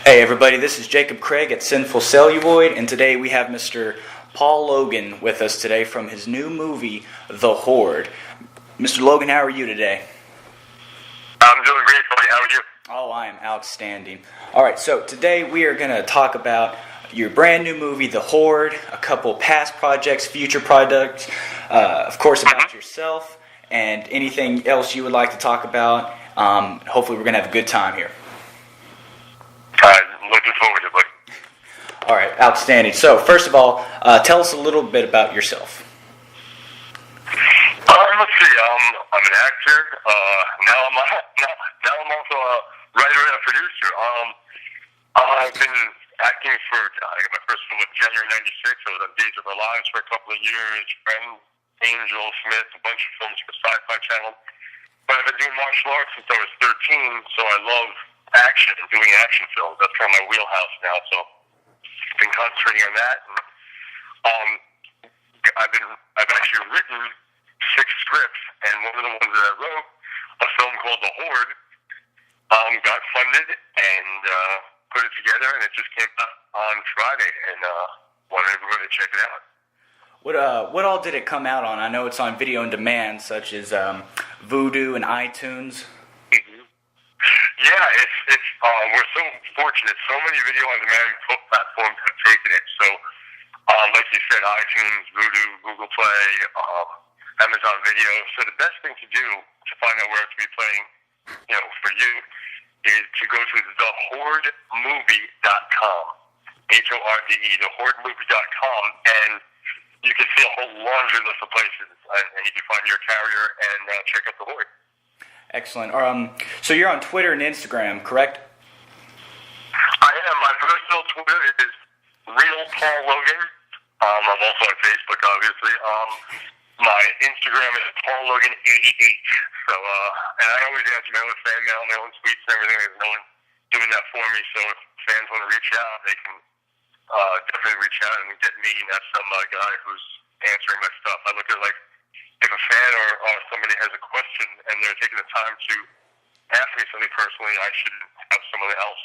Hey everybody, this is Jacob Craig at Sinful Celluloid, and today we have Mr. Paul Logan with us today from his new movie, The Horde. Mr. Logan, how are you today? I'm doing great, buddy. How are you? Oh, I am outstanding. Alright, so today we are going to talk about your brand new movie, The Horde, a couple past projects, future projects, of course about yourself, and anything else you would like to talk about. Hopefully we're going to have a good time here. Looking forward to it, buddy. All right, outstanding. So, first of all, tell us a little bit about yourself. Let's see. I'm an actor. Now I'm also a writer and a producer. I've been acting for. I got my first film in January '96. I was on Days of Our Lives for a couple of years. Friends, Angel, Smith, a bunch of films for Sci-Fi Channel. But I've been doing martial arts since I was 13, so I love action and doing action films. That's kind of my wheelhouse now. So I've been concentrating on that. And, I've actually written 6 scripts, and one of the ones that I wrote, a film called The Horde, got funded and put it together, and it just came out on Friday, and wanted everybody to check it out. What all did it come out on? I know it's on video on demand, such as Vudu and iTunes. Mm-hmm. Yeah, it's we're so fortunate. So many video on demand platforms have taken it. So, like you said, iTunes, Vudu, Google Play, Amazon Video. So the best thing to do to find out where to be playing, for you, is to go to thehordemovie.com. HORDE, thehordemovie.com, and you can see a whole laundry list of places, and you can find your carrier and check out The Horde. Excellent. So you're on Twitter and Instagram, correct? I am. My personal Twitter is Real Paul Logan. I'm also on Facebook, obviously. My Instagram is Paul Logan 88. So, and I always answer my own fan mail, my own tweets and everything. There's no one doing that for me. So if fans want to reach out, they can definitely reach out and get me, not some guy who's answering my stuff. I look at it like, if a fan or somebody has a question and they're taking the time to ask me something personally, I should have someone else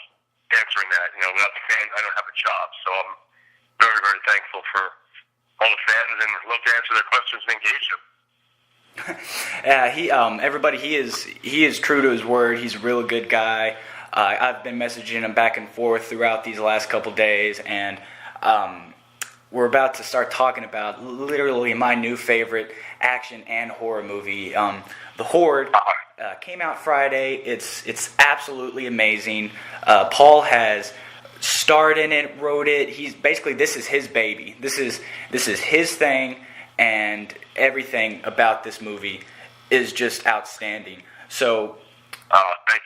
answering that. Without the fan, I don't have a job. So I'm very, very thankful for all the fans and love to answer their questions and engage them. Everybody, he is true to his word. He's a real good guy. I've been messaging him back and forth throughout these last couple days, and we're about to start talking about literally my new favorite action and horror movie. The Horde came out Friday. It's absolutely amazing. Paul has starred in it, wrote it. This is his baby. This is his thing, and everything about this movie is just outstanding. So, thank you.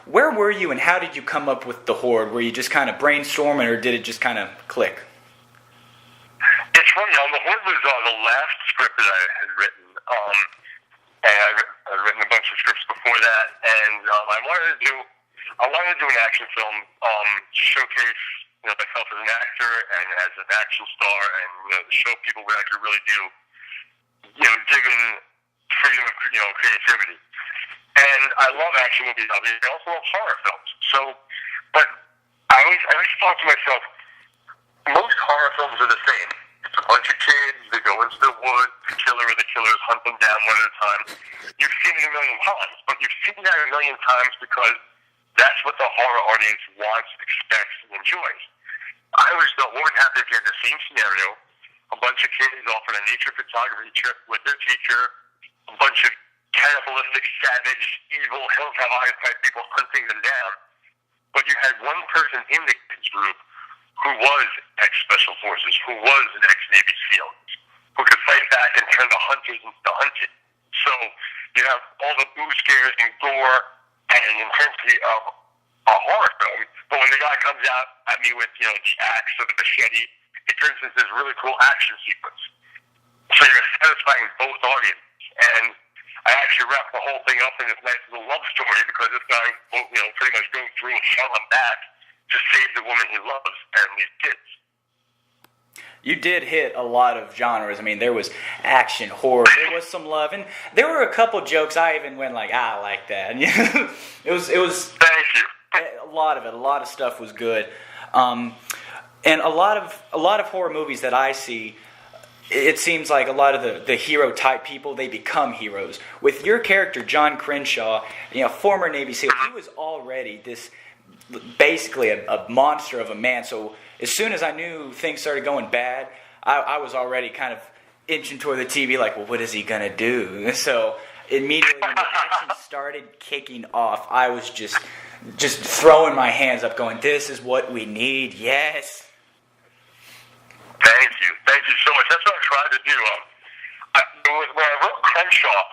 Where were you and how did you come up with The Horde? Were you just kind of brainstorming, or did it just kind of click? It's funny, The Horde was the last script that I had written, and I'd written a bunch of scripts before that, and I wanted to do an action film, showcase myself as an actor and as an action star, and show people what I could really do, given freedom of creativity. And I love action movies, obviously. I also love horror films. So, but I always thought to myself, most horror films are the same. It's a bunch of kids, they go into the woods, the killer or the killers hunt them down one at a time. You've seen it a million times, but you've seen that a million times because that's what the horror audience wants, expects, and enjoys. I always thought, what would happen if you had the same scenario, a bunch of kids off on a nature photography trip with their teacher, a bunch of cannibalistic, savage, evil, hills have eyes type people hunting them down. But you had one person in the kids group who was ex-Special Forces, who was an ex-Navy SEAL, who could fight back and turn the hunters into the hunted. So you have all the boo scares and gore and intensity of a horror film, but when the guy comes out at me with, the axe or the machete, it turns into this really cool action sequence. So you're satisfying both audiences. And I actually wrapped the whole thing up in this nice little love story because this guy, pretty much going through hell and back to save the woman he loves and these kids. You did hit a lot of genres. I mean, there was action, horror, there was some love, and there were a couple jokes I even went like, I like that. And it was. Thank you. A lot of it, a lot of stuff was good, and a lot of horror movies that I see, it seems like a lot of the hero type people, they become heroes. With your character, John Crenshaw, former Navy SEAL, he was already this basically a monster of a man. So as soon as I knew things started going bad, I was already kind of inching toward the TV, like, well, what is he gonna do? So immediately when the action started kicking off, I was just throwing my hands up, going, "This is what we need." Yes. Thank you so much. That's what I tried to do. When I wrote Crenshaw,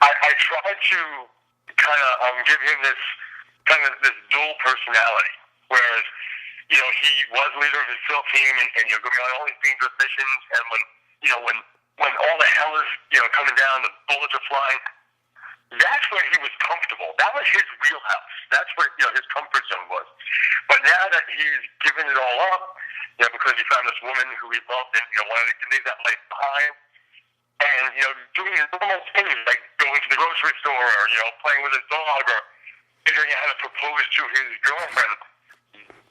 I tried to kind of give him this dual personality, whereas he was leader of his SEAL team, and going on all these dangerous missions, and when all the hell is coming down, the bullets are flying. That's where he was comfortable. That was his wheelhouse. That's where his comfort zone was. But now that he's given it all up, because he found this woman who he loved and wanted to leave that life behind, and doing his normal things like going to the grocery store or playing with his dog or figuring out how to propose to his girlfriend,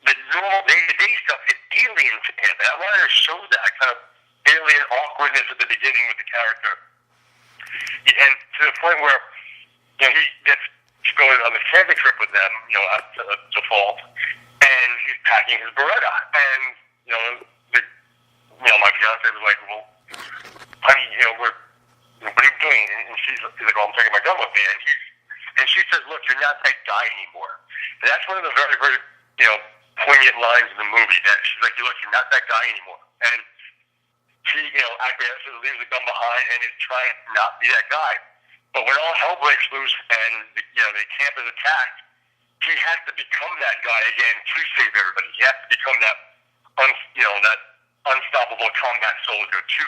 the normal day-to-day stuff is alien to him. And I wanted to show that kind of alien awkwardness at the beginning with the character, and to the point where he gets to go on the camping trip with them, at the default, and he's packing his Beretta, and my fiance was like, "Well, honey, what are you doing?" And he's like, "Oh, I'm taking my gun with me," and she says, "Look, you're not that guy anymore." And that's one of the very, very poignant lines in the movie. That she's like, "Look, you're not that guy anymore," and she acquiesces, leaves the gun behind, and is trying to not be that guy. But when all hell breaks loose and the camp is attacked, he has to become that guy again to save everybody. He has to become that that unstoppable combat soldier to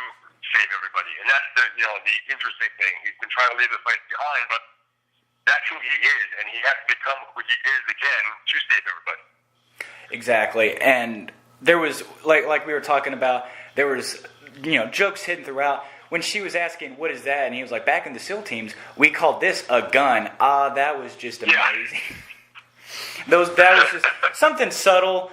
save everybody. And that's the interesting thing. He's been trying to leave the fight behind, but that's who he is, and he has to become who he is again to save everybody. Exactly. And there was like we were talking about, there was jokes hidden throughout. When she was asking, "What is that?" and he was like, "Back in the SEAL teams, we called this a gun." That was just amazing. That was just something subtle.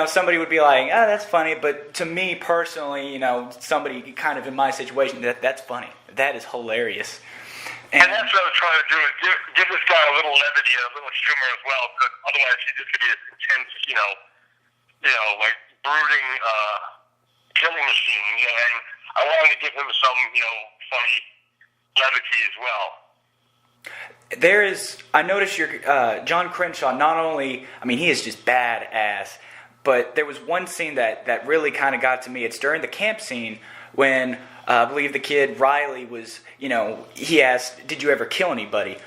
Somebody would be like, "That's funny," but to me personally, somebody kind of in my situation, that's funny. That is hilarious. And that's what I was trying to do, is give this guy a little levity and a little humor as well, because otherwise he's just going to be this intense, like brooding killing machine. And I wanted to give him some, funny levity as well. I noticed your John Crenshaw, not only, he is just badass, but there was one scene that really kind of got to me. It's during the camp scene when I believe the kid Riley was, he asked, "Did you ever kill anybody?"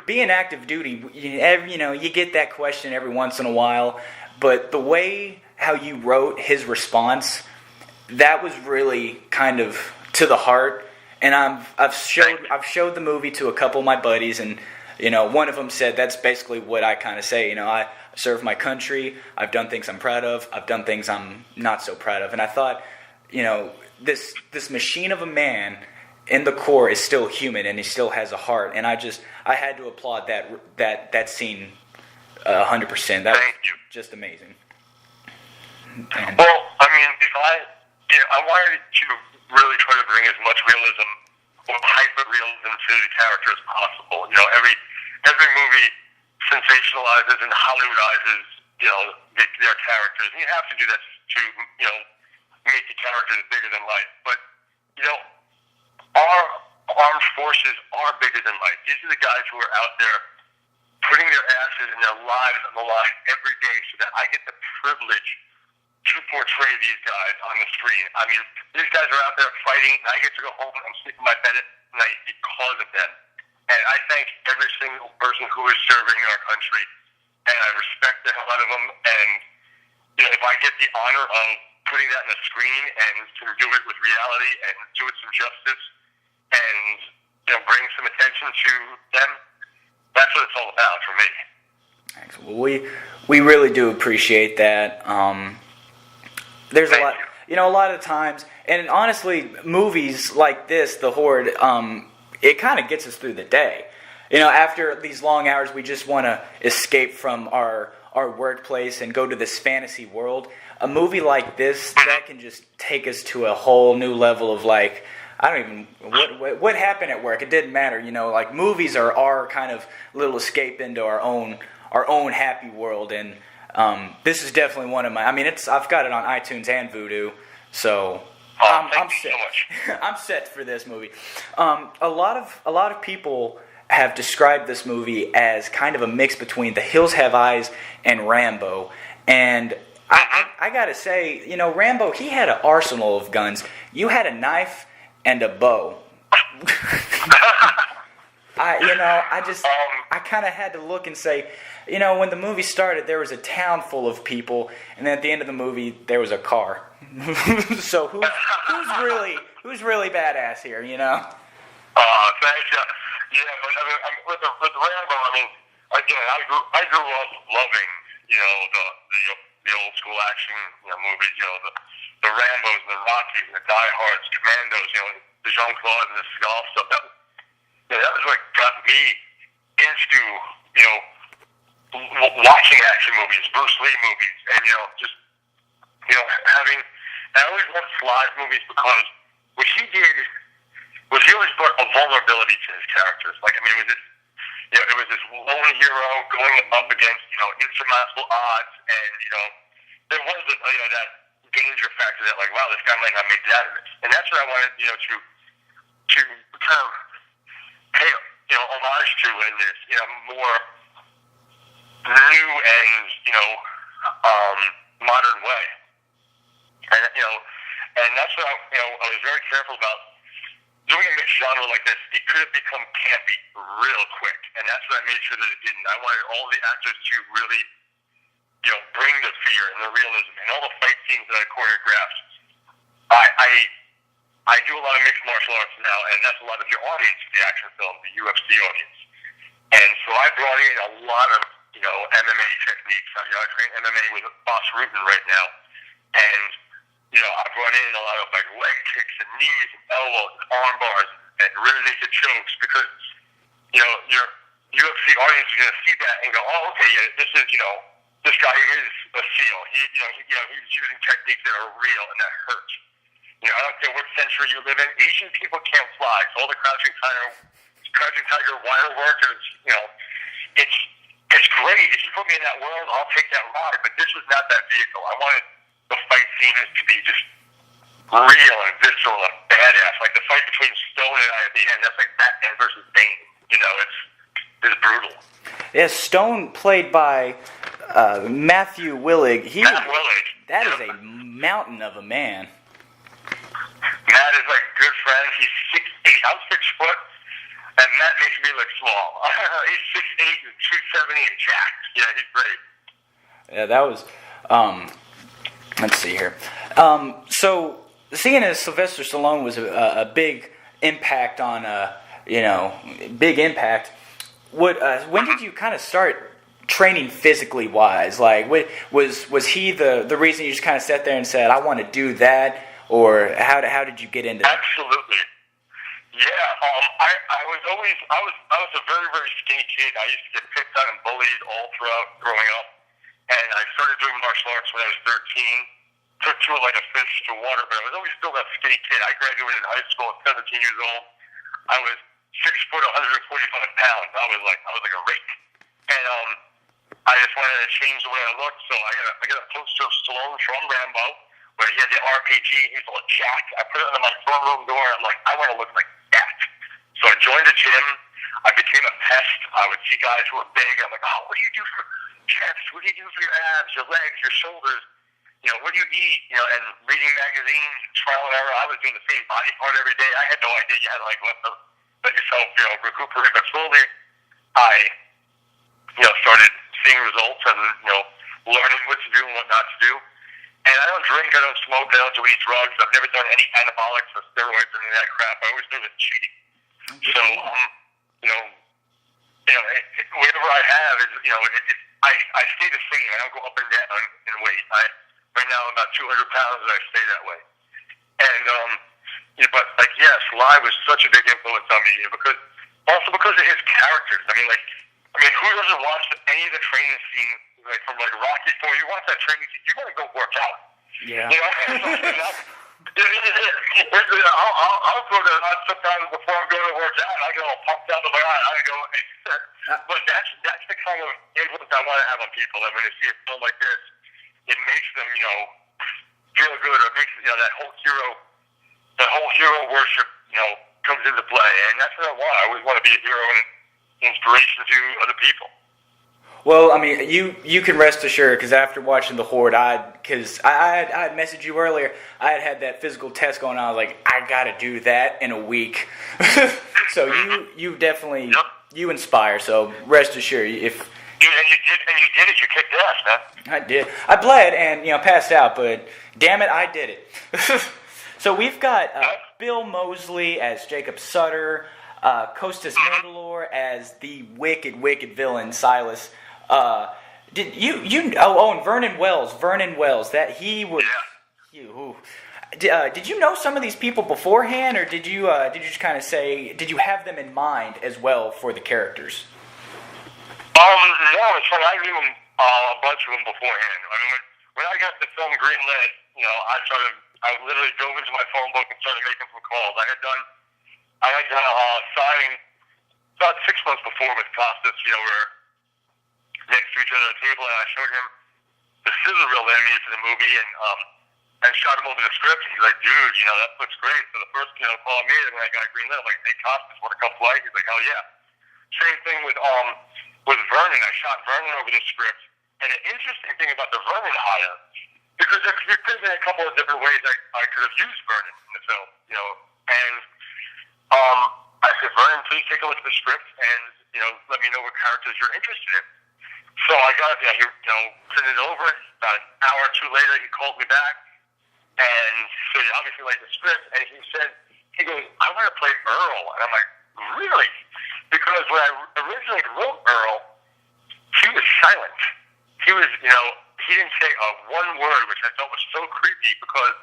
Being active duty, you get that question every once in a while, but the way how you wrote his response, that was really kind of to the heart. And I've showed the movie to a couple of my buddies, and one of them said that's basically what I kind of say. I serve my country. I've done things I'm proud of. I've done things I'm not so proud of. And I thought, this machine of a man in the core is still human, and he still has a heart. And I had to applaud that scene 100%. That was just amazing. And well, I wanted to really try to bring as much realism or hyper-realism to the character as possible. Every movie sensationalizes and Hollywoodizes, their characters. And you have to do that to, make the characters bigger than life. But, our armed forces are bigger than life. These are the guys who are out there putting their asses and their lives on the line every day so that I get the privilege to portray these guys on the screen. These guys are out there fighting, and I get to go home and sleep in my bed at night because of them. And I thank every single person who is serving our country, and I respect the hell out of them. And if I get the honor of putting that on the screen and to do it with reality and do it some justice and bring some attention to them, that's what it's all about for me. Well, we really do appreciate that. There's a lot, a lot of times, and honestly, movies like this, The Horde, it kind of gets us through the day. after these long hours, we just want to escape from our workplace and go to this fantasy world. A movie like this, that can just take us to a whole new level of like, I don't even, what happened at work? It didn't matter, like movies are our kind of little escape into our own happy world. And this is definitely one of my, I've got it on iTunes and Vudu, so I'm set. So I'm set for this movie. A lot of people have described this movie as kind of a mix between The Hills Have Eyes and Rambo. And I gotta say, Rambo, he had an arsenal of guns. You had a knife and a bow. I kind of had to look and say, when the movie started, there was a town full of people, and then at the end of the movie, there was a car. So who's really badass here? Thanks. Yeah, but with Rambo, again, I grew up loving, the old school action, movies, the Rambos, and the Rockies, and the Die Hards, Commandos, the Jean-Claude and the Seagal stuff. That was what got me into, watching action movies, Bruce Lee movies, and having. I always loved Sly's movies because what he did was he always brought a vulnerability to his characters. Like, it was this, it was this lone hero going up against, insurmountable odds, and there was that danger factor that, like, wow, this guy might not make it out of it. And that's what I wanted, to kind of pay, homage to in this, more new and, modern way. And that's what I was very careful about doing a mixed genre like this. It could have become campy real quick, and that's what I made sure that it didn't. I wanted all the actors to really, bring the fear and the realism, and all the fight scenes that I choreographed. I do a lot of mixed martial arts now, and that's a lot of your audience for the action film, the UFC audience. And so I brought in a lot of, MMA techniques. I train MMA with Boss Rutan right now, and I brought in a lot of like leg kicks and knees and elbows and arm bars and rear naked chokes because your UFC audience is going to see that and go, oh, okay, yeah, this is this guy is a SEAL. He's using techniques that are real and that hurt. I don't care what century you live in. Asian people can't fly, so all the crouching tiger wire work is it's great. If you put me in that world, I'll take that ride. But this was not that vehicle. I wanted the fight scenes to be just real and visceral and badass. Like the fight between Stone and I at the end, that's like Batman versus Bane. It's brutal. Yeah, Stone played by Matthew Willig. That is a mountain of a man. Matt is like a good friend. He's 6'8". I'm 6 foot, and Matt makes me look small. He's 6'8" and 270 and jacked. Yeah, he's great. Yeah, that was. Let's see here. So seeing as Sylvester Stallone was a big impact on, big impact. When did you kind of start training physically wise? Like, was he the reason you just kind of sat there and said, I want to do that? Or how did you get into that? Absolutely. Yeah, I was a very, very skinny kid. I used to get picked on and bullied all throughout growing up. And I started doing martial arts when I was 13. Took to it like a fish to water, but I was always still that skinny kid. I graduated high school at 17 years old. I was 6 foot, 145 pounds. I was like a rake. And I just wanted to change the way I looked, so I got a poster of Stallone from Rambo, where he had the RPG, he was all jacked. I put it under my front room door, and I'm like, I want to look like that. So I joined the gym. I became a pest. I would see guys who were big. I'm like, oh, what do you do for chest? What do you do for your abs, your legs, your shoulders? What do you eat? And reading magazines, trial and error. I was doing the same body part every day. I had no idea you had to let yourself, recuperate. But slowly, I, started seeing results and, learning what to do and what not to do. And I don't drink, I don't smoke, I don't do any drugs. I've never done any anabolics or steroids or any of that crap. I always knew it was cheating. So, whatever I have is, I stay the same. I don't go up and down in weight. Right now I'm about 200 pounds and I stay that way. And, but Sly was such a big influence on me because Also because of his characters. Who doesn't watch any of the training scenes, like from like Rocky 4? You watch that training scene, you gotta go work out. Yeah. I'll go there sometimes before I'm going to work out. I get all pumped up. I'm like, all right, I go. But that's the kind of influence I want to have on people. And when they see a film like this, it makes them, feel good. Or it makes that whole hero worship, comes into play. And that's what I want. I always want to be a hero and inspiration to other people. Well, I mean, you can rest assured, because after watching the Horde, I had messaged you earlier. I had that physical test going on. I was like, I gotta do that in a week. So you definitely you inspire. So rest assured, if you did it, you kicked ass, man. I did, I bled and passed out, but damn it, I did it. So we've got Bill Moseley as Jacob Sutter, Costas Mandalore as the wicked villain Silas. Did and Vernon Wells, that he was. Did you know some of these people beforehand, or did you just kind of say, did you have them in mind as well for the characters? No, it's funny. I knew a bunch of them beforehand. I mean, when I got the film greenlit, I literally dove into my phone book and started making some calls. I had done signing about 6 months before with Costas. We're next to each other at the table, and I showed him the sizzle reel that I made for the movie, and shot him over the script. He's like, dude, that looks great. So the first call I made when I got greenlit, I'm like, hey, Costas, want to come play? He's like, hell yeah. Same thing with Vernon. I shot Vernon over the script, and the interesting thing about the Vernon hire, because there could have been a couple of different ways I could have used Vernon in the film, and I said, Vernon, please take a look at the script and let me know what characters you're interested in. So I got he sent it over. About an hour or two later, he called me back, and so he obviously liked the script. And he goes, I want to play Earl, and I'm like, really? Because when I originally wrote Earl, he was silent. He was, he didn't say one word, which I thought was so creepy because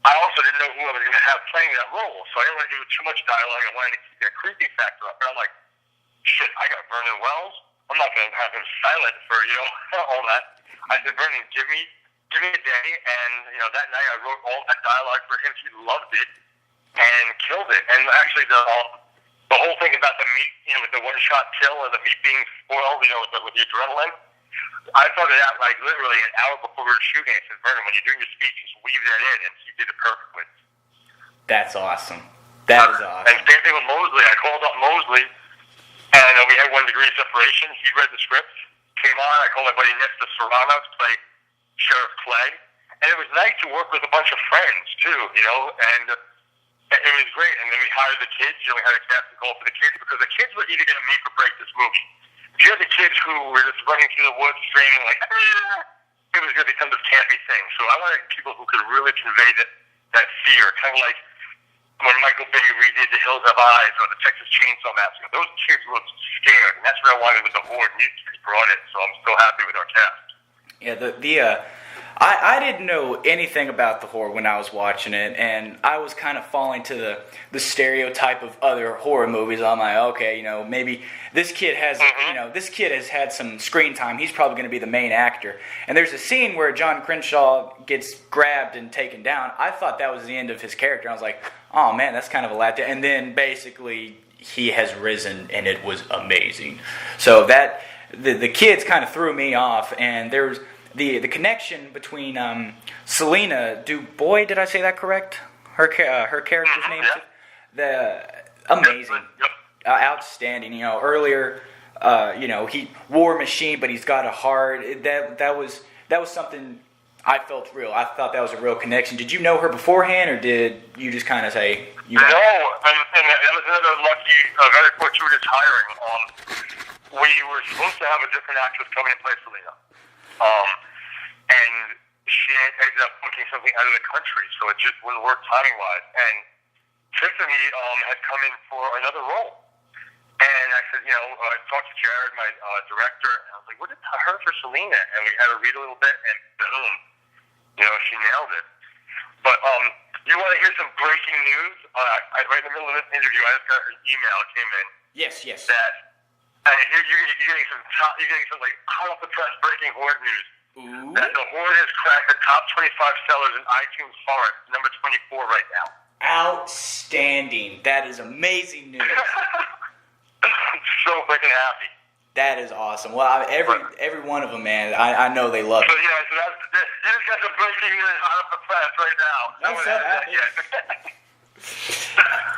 I also didn't know who I was going to have playing that role. So I didn't want to do too much dialogue. I wanted to keep that creepy factor up. But I'm like, shit, I got Vernon Wells. I'm not going to have him silent for, all that. I said, Vernon, give me a day. And, that night I wrote all that dialogue for him. He loved it and killed it. And actually the whole thing about the meat, with the one-shot kill or the meat being spoiled, with the adrenaline, I thought it out like literally an hour before we were shooting. I said, Vernon, when you're doing your speech, just weave that in. And he did it perfectly. That's awesome. That is awesome. And same thing with Moseley. I called up Moseley. And we had 1 degree separation. He read the script, came on. I called my buddy Nestor Serrano to play Sheriff Clay. And it was nice to work with a bunch of friends, too, and it was great. And then we hired the kids. We had a casting call for the kids because the kids were either going to make or break this movie. If you had the kids who were just running through the woods screaming like, it was going to become this campy thing. So I wanted people who could really convey that fear, kind of like when Michael Bay redid The Hills Have Eyes or the Texas Chainsaw Massacre. Those kids looked scared, and that's what I wanted with the Horde, and these kids brought it, so I'm so happy with our cast. Yeah, I didn't know anything about the Horde when I was watching it, and I was kind of falling to the stereotype of other horror movies. I'm like, okay, maybe this kid has, this kid has had some screen time. He's probably going to be the main actor. And there's a scene where John Crenshaw gets grabbed and taken down. I thought that was the end of his character. I was like, oh man, that's kind of a letdown. And then basically he has risen, and it was amazing. So that the kids kind of threw me off, and there was the connection between Selena Dubois. Did I say that correct? Her character's name. Yeah. Amazing, outstanding. Earlier, he War Machine, but he's got a heart. That was something I felt real. I thought that was a real connection. Did you know her beforehand, or did you just kind of say? No, and that was another lucky, very fortuitous hiring. We were supposed to have a different actress come in and play Selena. And she ended up booking something out of the country, so it just wouldn't work timing-wise. And Tiffany had come in for another role. And I said, I talked to Jared, my director, and I was like, what did I heard for Selena? And we had her read a little bit, and boom, she nailed it. But you want to hear some breaking news? Right in the middle of this interview, I just got an email. It came in. Yes, yes. that you're getting some like hot off the press breaking HORDE news. Ooh. That the HORDE has cracked the top 25 sellers in iTunes Foreign, number 24 right now. Outstanding. That is amazing news. I'm so freaking happy. That is awesome. Well, every one of them, man, I know they love it. So yeah, so you just got some breaking news hot off the press right now. I'm so happy.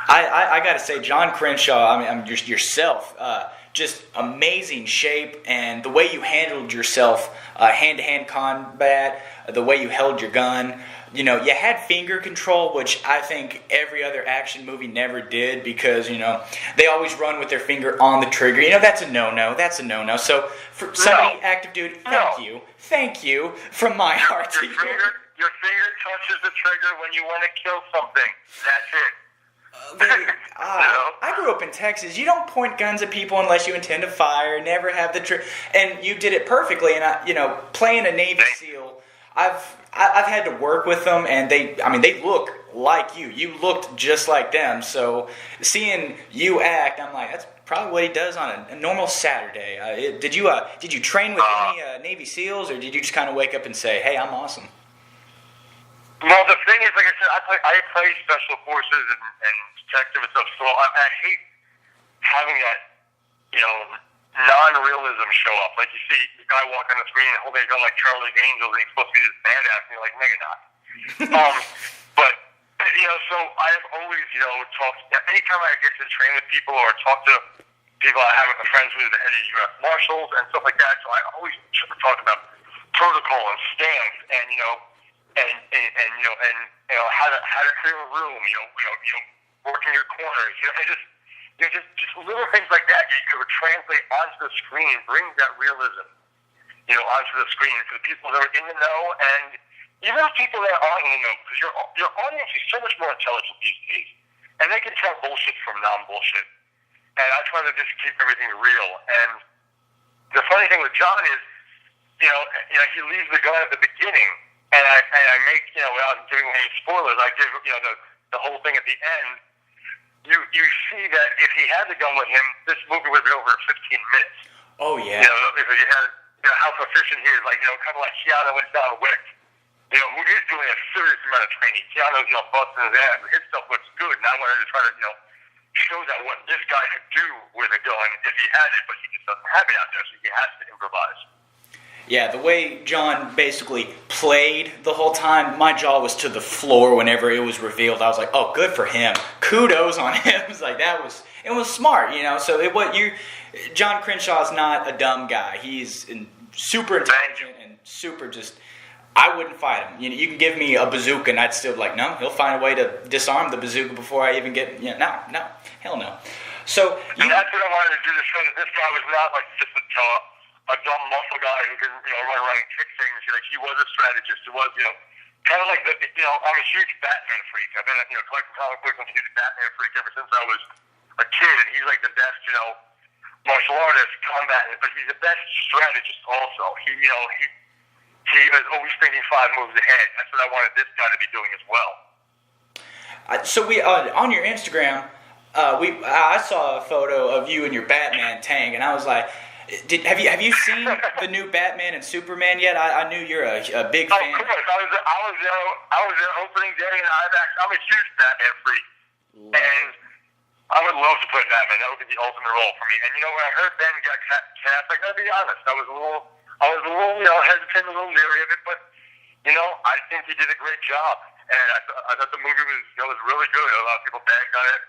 I got to say, John Crenshaw, I mean, yourself, just amazing shape, and the way you handled yourself, hand-to-hand combat, the way you held your gun. You know, you had finger control, which I think every other action movie never did, because, you know, they always run with their finger on the trigger. You know, that's a no-no. That's a no-no. So, for somebody active duty, thank you from my heart to you. Your finger touches the trigger when you want to kill something. That's it. I grew up in Texas. You don't point guns at people unless you intend to fire. Never have the trigger, and you did it perfectly. And playing a Navy SEAL, I've had to work with them, and they look like you. You looked just like them. So seeing you act, I'm like, that's probably what he does on a normal Saturday. Did you train with any Navy SEALs, or did you just kind of wake up and say, "Hey, I'm awesome"? Well, the thing is, like I said, I play special forces and detective and stuff, so I hate having that, non-realism show up. Like, you see the guy walk on the screen and holding a gun like Charlie's Angels, and he's supposed to be this badass, and you're like, no, you're not. But, so I've always, talked, anytime I get to train with people or talk to people I have friends with, the head of U.S. Marshals and stuff like that, so I always talk about protocol and stance and, how to clear a room, working your corners, just little things like that you could translate onto the screen, bring that realism, onto the screen for the people that are in the know, and even the people that aren't in the know, because your audience is so much more intelligent these days, and they can tell bullshit from non-bullshit, and I try to just keep everything real. And the funny thing with John is, he leaves the gun at the beginning. And I make, without giving any spoilers, I give, the whole thing at the end. You see that if he had the gun with him, this movie would be over in 15 minutes. Oh, yeah. If he had, how proficient he is, like, kind of like Keanu and John Wick, who is doing a serious amount of training. Keanu's, busting his ass, and his stuff looks good, and I wanted to try to, show that what this guy could do with a gun if he had it, but he just doesn't have it out there, so he has to improvise. Yeah, the way John basically played the whole time, my jaw was to the floor whenever it was revealed. I was like, "Oh, good for him! Kudos on him!" It was like it was smart, So John Crenshaw's not a dumb guy. He's super intelligent and super just. I wouldn't fight him. You can give me a bazooka, and I'd still be like, no, he'll find a way to disarm the bazooka before I even get. No, hell no. So and that's what I wanted to do to show that this guy was not like just a dumb muscle guy who can, run around and kick things. Like, he was a strategist. He was, kind of like I'm a huge Batman freak. I've been, collecting comic books. I'm a huge Batman freak ever since I was a kid. And he's like the best, martial artist, combatant, but he's the best strategist also. He was always thinking 5 moves ahead. That's what I wanted this guy to be doing as well. So we on your Instagram, I saw a photo of you and your Batman tank, and I was like, have you seen the new Batman and Superman yet? I knew you're a big fan. Of course, I was there opening day, and I'm a huge Batman freak, and I would love to play Batman. That would be the ultimate role for me. And when I heard Ben got cast, I gotta be honest, I was a little hesitant, a little leery of it, but I think he did a great job, and I thought the movie was really good. A lot of people bagged on it,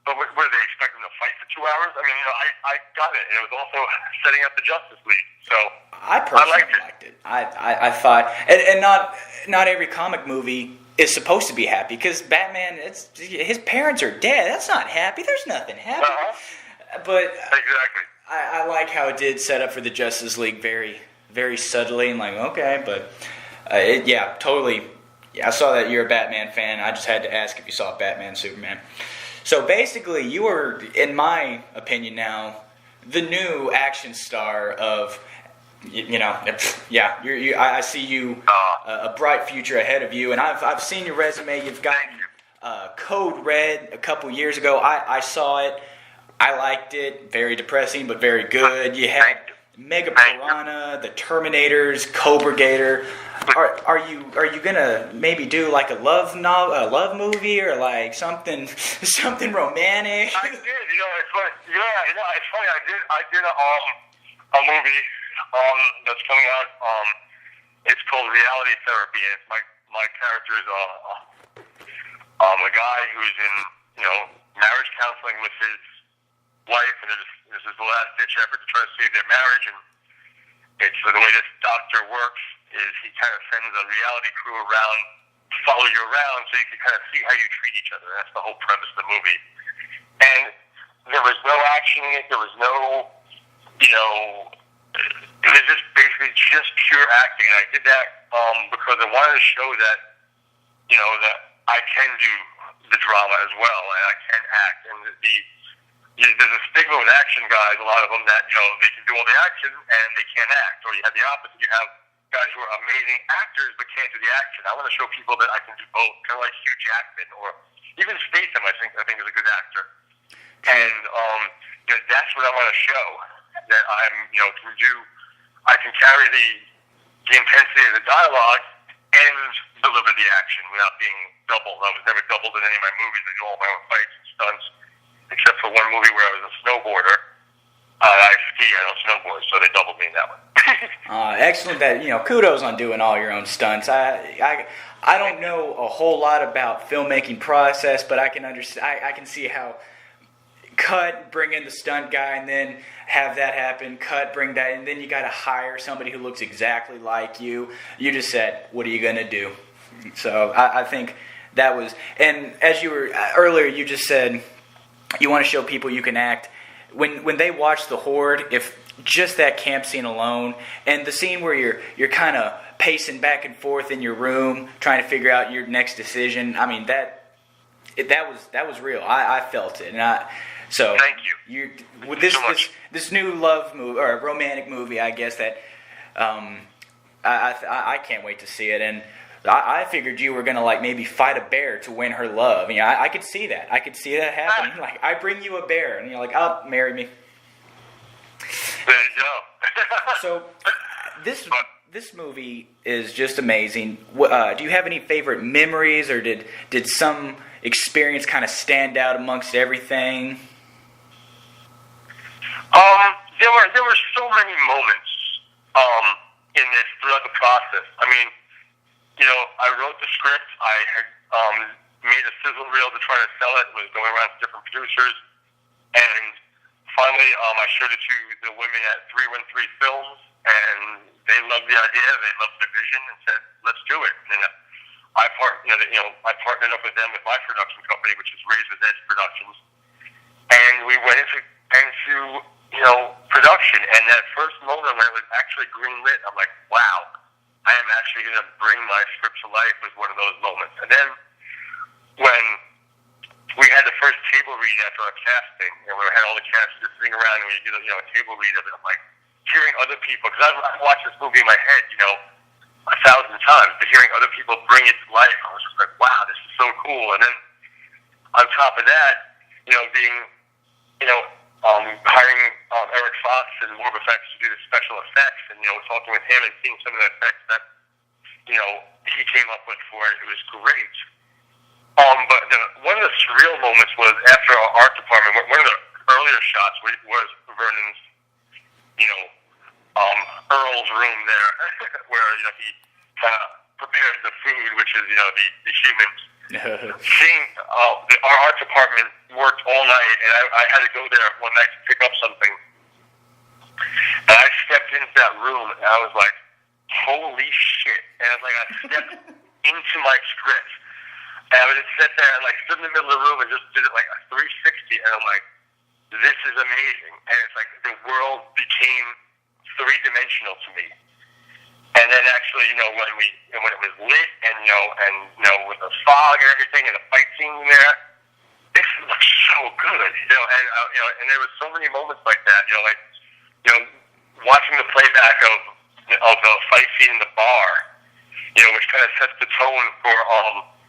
But what did they expect him to fight for 2 hours? I mean, I got it. And it was also setting up the Justice League. So I personally liked it. I thought, and not every comic movie is supposed to be happy, because Batman, his parents are dead. That's not happy. There's nothing happy. But exactly. I like how it did set up for the Justice League very, very subtly, and like, okay, but totally. Yeah, I saw that you're a Batman fan. I just had to ask if you saw Batman, Superman. So basically, you are, in my opinion now, the new action star of, I see you, a bright future ahead of you, and I've seen your resume. You've gotten Code Red a couple years ago. I saw it. I liked it. Very depressing, but very good. You had Mega Piranha, the Terminators, Cobra Gator. Are you gonna maybe do like a love movie, or like something romantic? I did. It's funny. Yeah, it's funny. I did a movie that's coming out. It's called Reality Therapy, and my character is a guy who's in marriage counseling with his wife, and this is the last ditch effort to try to save their marriage. And it's the way this doctor works is he kind of sends a reality crew around to follow you around so you can kind of see how you treat each other. That's the whole premise of the movie. And there was no action in it. There was no, it was just basically just pure acting. And I did that because I wanted to show that, that I can do the drama as well, and I can act. And there's a stigma with action guys, a lot of them, that they can do all the action and they can't act. Or you have the opposite. You have guys who are amazing actors but can't do the action. I want to show people that I can do both, kind of like Hugh Jackman or even Statham. I think is a good actor, and that's what I want to show, that I'm can do. I can carry the intensity of the dialogue and deliver the action without being doubled. I was never doubled in any of my movies. I do all my own fights and stunts, except for one movie where I was a snowboarder. I ski, I don't snowboard, so they doubled me in that one. Excellent. That kudos on doing all your own stunts. I don't know a whole lot about filmmaking process, but I can understand. I can see how bring in the stunt guy, and then have that happen. Bring that, and then you got to hire somebody who looks exactly like you. You just said, "What are you gonna do?" So I think that was. And as you were earlier, you just said you want to show people you can act. When they watch the Horde, if just that camp scene alone, and the scene where you're kind of pacing back and forth in your room trying to figure out your next decision, I mean that was real. I felt it, and so thank you. With this new love movie or romantic movie, I guess that I can't wait to see it. And I figured you were gonna maybe fight a bear to win her love. I could see that. I could see that happening. Like, I bring you a bear, and you're like, "Oh, marry me." There you go. So this movie is just amazing. Do you have any favorite memories, or did some experience kind of stand out amongst everything? There were so many moments in this throughout the process. I mean, I wrote the script. I had made a sizzle reel to try to sell it. It was going around to different producers, and finally, I showed it to the women at 313 Films, and they loved the idea. They loved the vision, and said, "Let's do it." And I partnered up with them with my production company, which is Razor's Edge Productions, and we went into production. And that first moment when it was actually greenlit, I'm like, wow, I am actually going to bring my script to life. Was one of those moments. And then when we had the first table read after our casting, and we had all the cast just sitting around, and we did a table read of it. I'm like hearing other people, because I've watched this movie in my head, 1,000 times, but hearing other people bring it to life, I was just like, wow, this is so cool. And then on top of that, being, hiring Eric Fox and Morb Effects to do the special effects, and talking with him and seeing some of the effects that he came up with for it, it was great. But one of the surreal moments was after our art department. One of the earlier shots was Vernon's, Earl's room there, where he kind of prepares the food, which is the humans. Seeing our art department worked all night, and I had to go there one night to pick up something, and I stepped into that room, and I was like, holy shit. And I stepped into my script, and I would just sit there and stood in the middle of the room and just did it like a 360, and I'm like, this is amazing. And it's like the world became three-dimensional to me. And then actually, when it was lit, and with the fog and everything, and the fight scene there, this looks so good, and there was so many moments like that, watching the playback of the fight scene in the bar, which kind of sets the tone for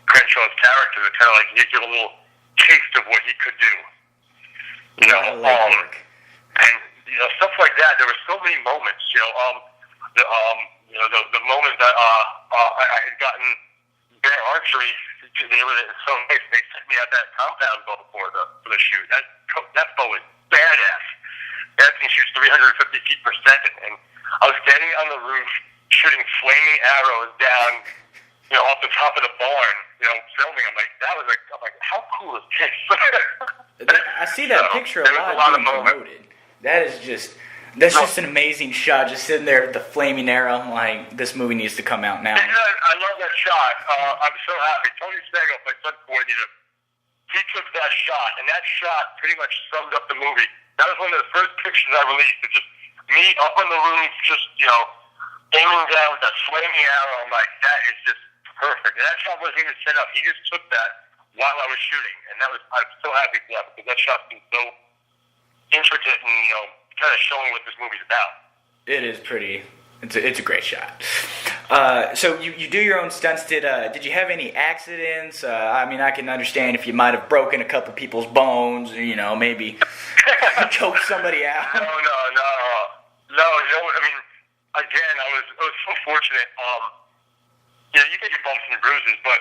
Crenshaw's character, to kind of give you a little taste of what he could do. You know, Legwork. and stuff like that. There were so many moments. The moment that I had gotten bear archery. It was so nice. They sent me out that compound bow for the shoot. That bow is badass. That thing shoots 350 feet per second, and I was standing on the roof shooting flaming arrows down, off the top of the barn, filming. I'm like, how cool is this? I see that picture a lot being promoted. That's just an amazing shot, just sitting there with the flaming arrow. I'm like, this movie needs to come out now. I love that shot. I'm so happy. Tony Snago, my son coordinator, he took that shot, and that shot pretty much summed up the movie. That was one of the first pictures I released. It's just me up on the roof, just, aiming down with that flaming arrow. I'm like, that is just perfect. And that shot wasn't even set up. He just took that while I was shooting, and I'm so happy for that, because that shot's been so intricate and, kind of showing what this movie's about. It is pretty. It's a great shot. So you do your own stunts. Did you have any accidents? I mean, I can understand if you might have broken a couple people's bones, or, maybe choked somebody out. No. I mean, again, I was so fortunate. You get your bumps and bruises, but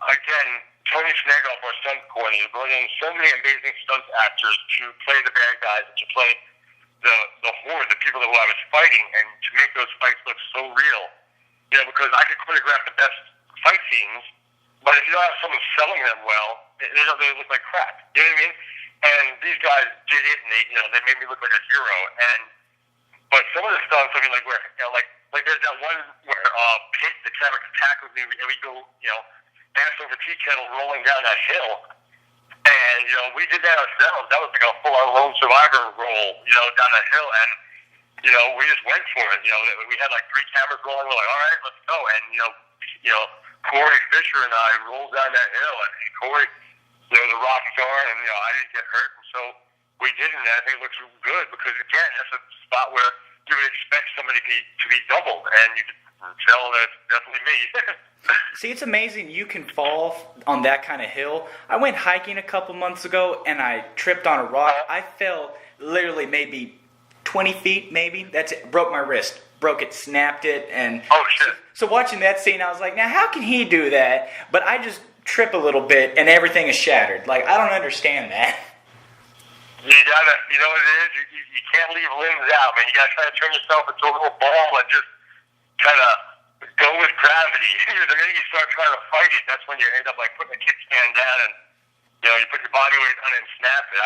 again, Tony Snagoff, our stunt coordinator, brought in so many amazing stunt actors to play the bad guys and to play the horde, the people who I was fighting, and to make those fights look so real. Because I could choreograph the best fight scenes, but if you don't have someone selling them well, they look like crap. You know what I mean? And these guys did it, and they made me look like a hero. But some of the stunts, I mean, like like there's that one where Pitt, the camera tackles me, and we go, ass over tea kettle rolling down that hill. And, we did that ourselves. That was like a full-on lone survivor roll, down that hill. And, we just went for it. We had like 3 cameras rolling. We're like, all right, let's go. And, Corey Fisher and I rolled down that hill. And Corey, the rock star, and, I didn't get hurt. And so we did it. And I think it looks good because, again, that's a spot where you would expect somebody to be doubled. And you could tell that's definitely me. See, it's amazing you can fall on that kind of hill. I went hiking a couple months ago, and I tripped on a rock. I fell literally maybe 20 feet, maybe. That's it. Broke my wrist. Broke it, snapped it. And oh, shit. So watching that scene, I was like, now how can he do that? But I just trip a little bit, and everything is shattered. Like, I don't understand that. You gotta, what it is? You can't leave limbs out, man. You gotta try to turn yourself into a little ball and just kind of go with gravity. The minute you start trying to fight it, that's when you end up like putting a kickstand down and you put your body weight on it and snap it.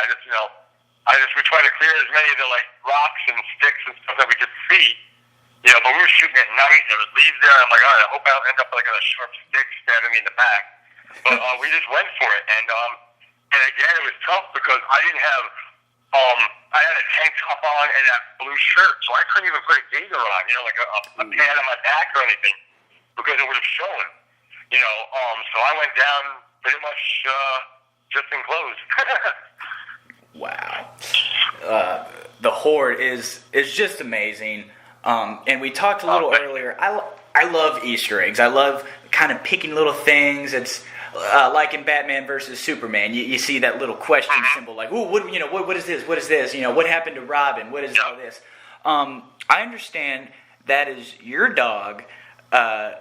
We try to clear as many of the like rocks and sticks and stuff that we could see. But we were shooting at night and there was leaves there. And I'm like, all right, I hope I don't end up like on a sharp stick stabbing me in the back. But we just went for it, and again it was tough because I didn't have I had a tank top on and that blue shirt, so I couldn't even put a gaiter on, like a pad on my back or anything, because it would have shown, so I went down pretty much just in clothes. Wow. The Horde is just amazing. And we talked a little earlier. I love Easter eggs. I love kind of picking little things. It's like in Batman versus Superman. You see that little question symbol, like, "Ooh, what is this? What is this? What happened to Robin? What is all this?" I understand that is your dog,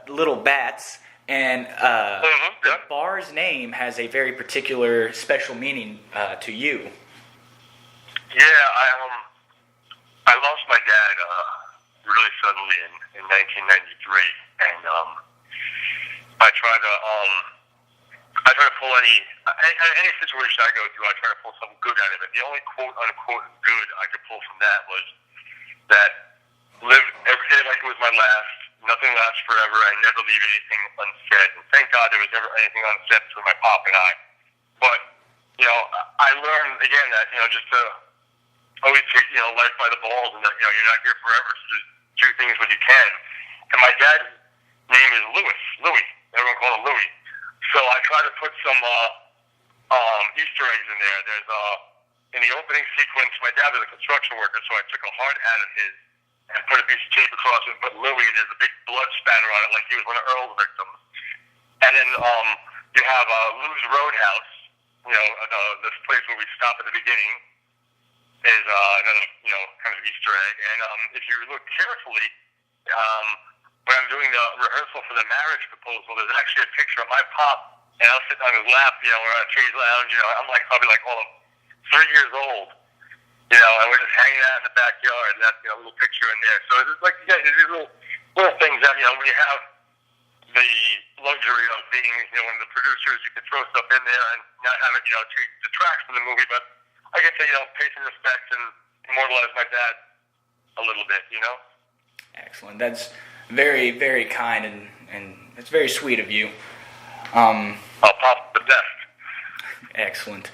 Little Bats, and the bar's name has a very particular, special meaning to you. Yeah, I lost my dad really suddenly in 1993, and I try to pull any situation I go through. I try to pull something good out of it. The only quote unquote good I could pull from that was that live every day like it was my last. Nothing lasts forever. I never leave anything unsaid. And thank God there was never anything unsaid between my pop and I. But I learned again that just to always take life by the balls, and that you're not here forever. So just do things when you can. And my dad's name is Louis. Everyone called him Louis. So I try to put some Easter eggs in there. There's in the opening sequence, my dad was a construction worker, so I took a heart out of his and put a piece of tape across it and put Louis, and there's a big blood spatter on it like he was one of Earl's victims. And then you have Lou's Roadhouse, this place where we stop at the beginning is another, kind of Easter egg. And if you look carefully, when I'm doing the rehearsal for the marriage proposal, there's actually a picture of my pop, and I was sitting on his lap, we're on a Chase Lounge, I'm like probably like all of 3 years old, and we're just hanging out in the backyard, and that's, a little picture in there. So it's like, these little things that, when you have the luxury of being, one of the producers, you can throw stuff in there and not have it, to detract from the movie, but I get to, pay some respect and immortalize my dad a little bit, Excellent. That's very, very kind, and it's very sweet of you. I'll pop the best. Excellent.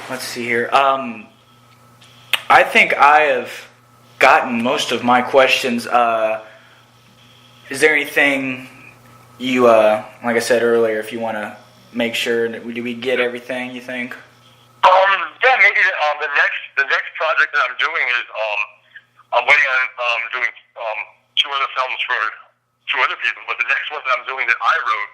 Let's see here. I think I have gotten most of my questions. Is there anything you, like I said earlier, if you want to make sure, do we get everything, you think? Yeah, maybe the next project that I'm doing is I'm waiting on doing 2 other films for 2 other people, but the next one that I'm doing that I wrote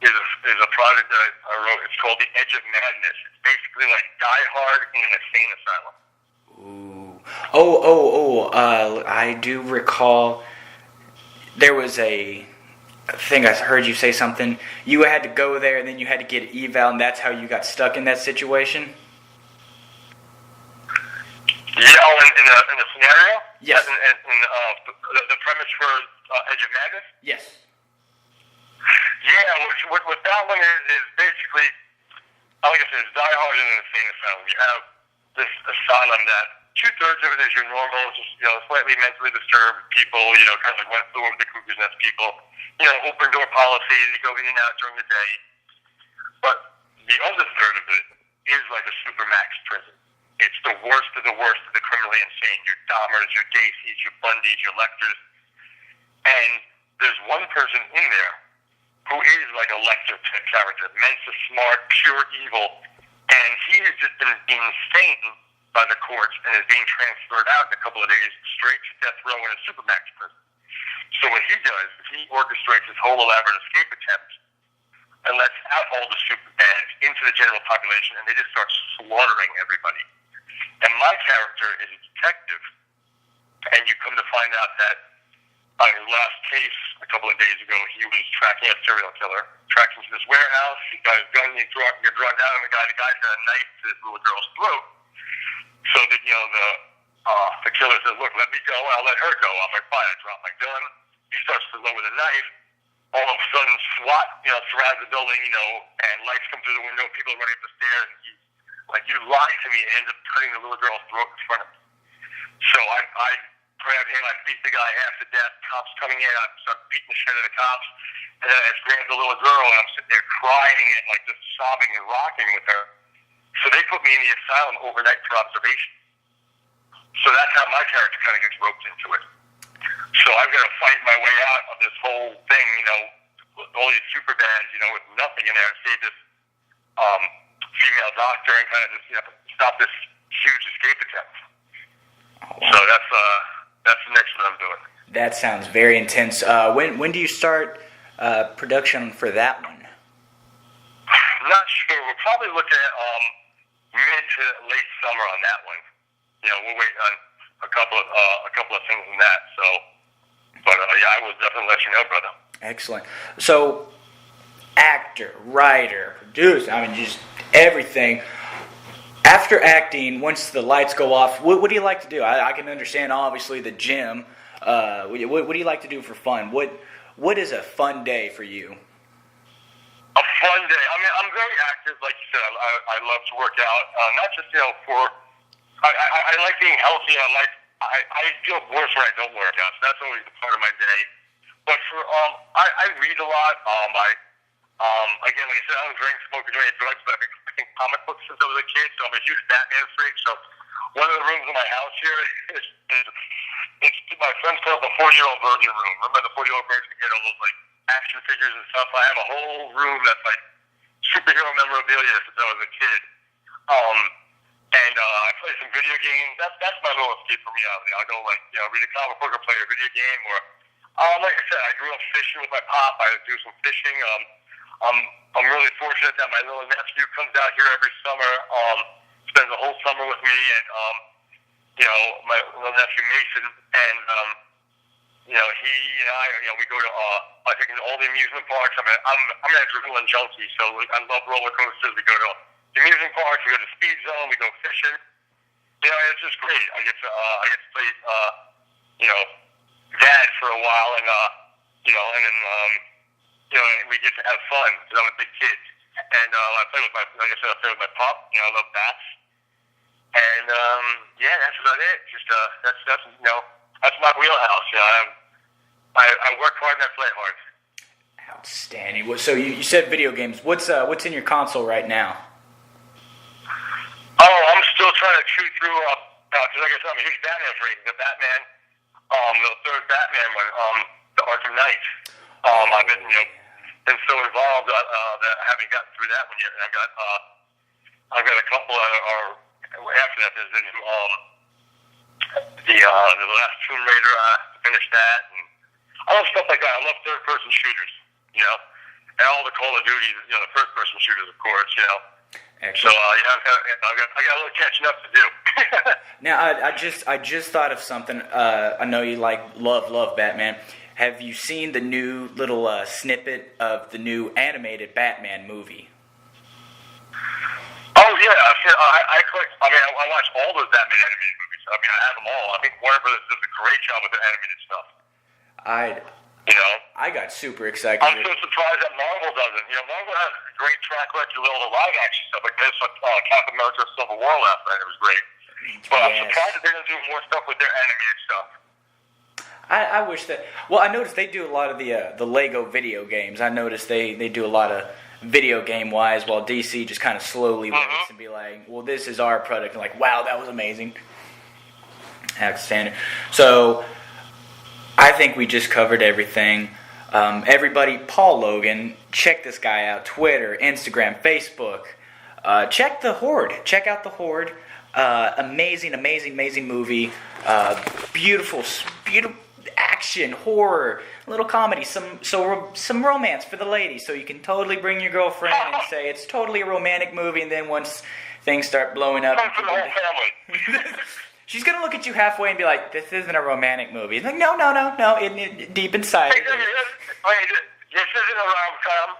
is a project that I wrote. It's called The Edge of Madness. It's basically like Die Hard in an insane asylum. Ooh. I do recall there was a thing I heard you say something. You had to go there and then you had to get eval, and that's how you got stuck in that situation? Yeah, in the scenario? Yes. In the premise for Edge of Madness? Yes. Yeah, what that one is basically, like I said, it's Die Hard in an insane asylum. You have this asylum that 2/3 of it is your normal, just, slightly mentally disturbed people, kind of like went through the cuckoo's nest people, open door policy, they go in and out during the day. But the other third of it is like a supermax prison. It's the worst of the criminally insane. Your Dahmers, your Gacy's, your Bundys, your Lecters. And there's one person in there who is like a Lecter type character, Mensa smart, pure evil. And he has just been insane by the courts and is being transferred out in a couple of days straight to death row in a supermax prison. So what he does is he orchestrates his whole elaborate escape attempt and lets out all the super bands into the general population, and they just start slaughtering everybody. And my character is a detective, and you come to find out that on his last case a couple of days ago, he was tracking a serial killer, tracked him to this warehouse, he got his gun, he got drawn down, and the guy's had a knife to this little girl's throat. So that, the killer says, look, let me go, I'll let her go. I'm like, fine, I drop my gun. He starts to lower the knife. All of a sudden, SWAT, surrounds the building, and lights come through the window, people are running up the stairs, and he's like, you lied to me, and ends up cutting the little girl's throat in front of me. So I grab him, I beat the guy half to death, cops coming in, I start beating the shit out of the cops, and then I grab the little girl, and I'm sitting there crying and like just sobbing and rocking with her. So they put me in the asylum overnight for observation. So that's how my character kind of gets roped into it. So I've got to fight my way out of this whole thing, with all these super bands, with nothing in there, and save this female doctor and kind of just, stop this huge escape attempt. Oh, wow. So that's the next one I'm doing. That sounds very intense. When do you start production for that one? I'm not sure. We're probably looking at mid to late summer on that one. We'll wait on a couple of things in that. So, but yeah, I will definitely let you know, brother. Excellent. So, actor, writer, producer, just everything. After acting, once the lights go off, what do you like to do? I can understand, obviously, the gym. What do you like to do for fun? What is a fun day for you? A fun day. I'm very active, like you said. I love to work out. Not just I like being healthy. I feel worse when I don't work out. So that's always a part of my day. But for I read a lot. Again, like I said, I don't drink, smoke, or do any drugs. But I've been collecting comic books since I was a kid. So I'm a huge Batman freak. So one of the rooms in my house here is my friends call it the 40-year-old virgin room. Remember the 40-year-old virgin get all those like action figures and stuff? I have a whole room that's like superhero memorabilia since I was a kid. And I play some video games. That's my little escape from reality. I'll go read a comic book or play a video game. Or like I said, I grew up fishing with my pop. I do some fishing. I'm really fortunate that my little nephew comes out here every summer, spends the whole summer with me, and my little nephew Mason, and he and I, we go to I take him to all the amusement parks. I'm an adrenaline junkie, so I love roller coasters. We go to the amusement parks, we go to Speed Zone, we go fishing. It's just great. I get to play dad for a while, and and then we get to have fun because I'm a big kid. And I play with like I said, I play with my pup. I love bats. And that's about it. Just that's my wheelhouse. I work hard and I play hard. Outstanding. So you said video games. What's in your console right now? Oh, I'm still trying to chew through. Because like I said, I'm a huge Batman freak. The Batman, the third Batman one, the Arkham Knight. I've been so involved that I haven't gotten through that one yet. And I've got a couple after that. There's the last Tomb Raider. I finished that, and I love stuff like that. I love third-person shooters, and all the Call of Duty, the first-person shooters, of course, Excellent. So I got a little catching up to do. Now I just thought of something. I know you love Batman. Have you seen the new little snippet of the new animated Batman movie? Oh yeah, I collect. I watch all those Batman animated movies. I have them all. I think Warner Brothers does a great job with their animated stuff. I got super excited. I'm so surprised that Marvel doesn't. Marvel has a great track record with all the live action stuff. Like this, Captain America: Civil War last night. It was great. But I'm surprised that they don't do more stuff with their animated stuff. I wish that. Well, I noticed they do a lot of the Lego video games. I noticed they do a lot of video game wise, while DC just kind of slowly waits and be like, well, this is our product. And like, wow, that was amazing. Outstanding. So I think we just covered everything. Everybody, Paul Logan, check this guy out. Twitter, Instagram, Facebook. Check the HORDE. Check out the HORDE. Amazing movie. Beautiful action, horror, little comedy, some romance for the ladies, so you can totally bring your girlfriend and say it's totally a romantic movie, and then once things start blowing up, for the whole family. she's gonna look at you halfway and be like, "This isn't a romantic movie." It's like, no, deep inside. This isn't a rom-com.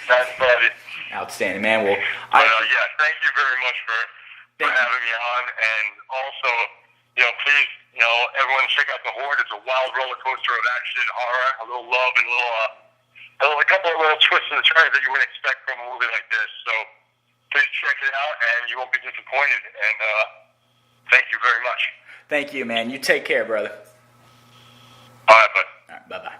That's funny. Outstanding, man. Well, thank you very much for having me on, and also, please, everyone check out the HORDE. It's a wild roller coaster of action and horror, a little love and a couple of little twists and turns that you wouldn't expect from a movie like this. So please check it out, and you won't be disappointed. And thank you very much. Thank you, man. You take care, brother. All right, bud. All right, bye-bye.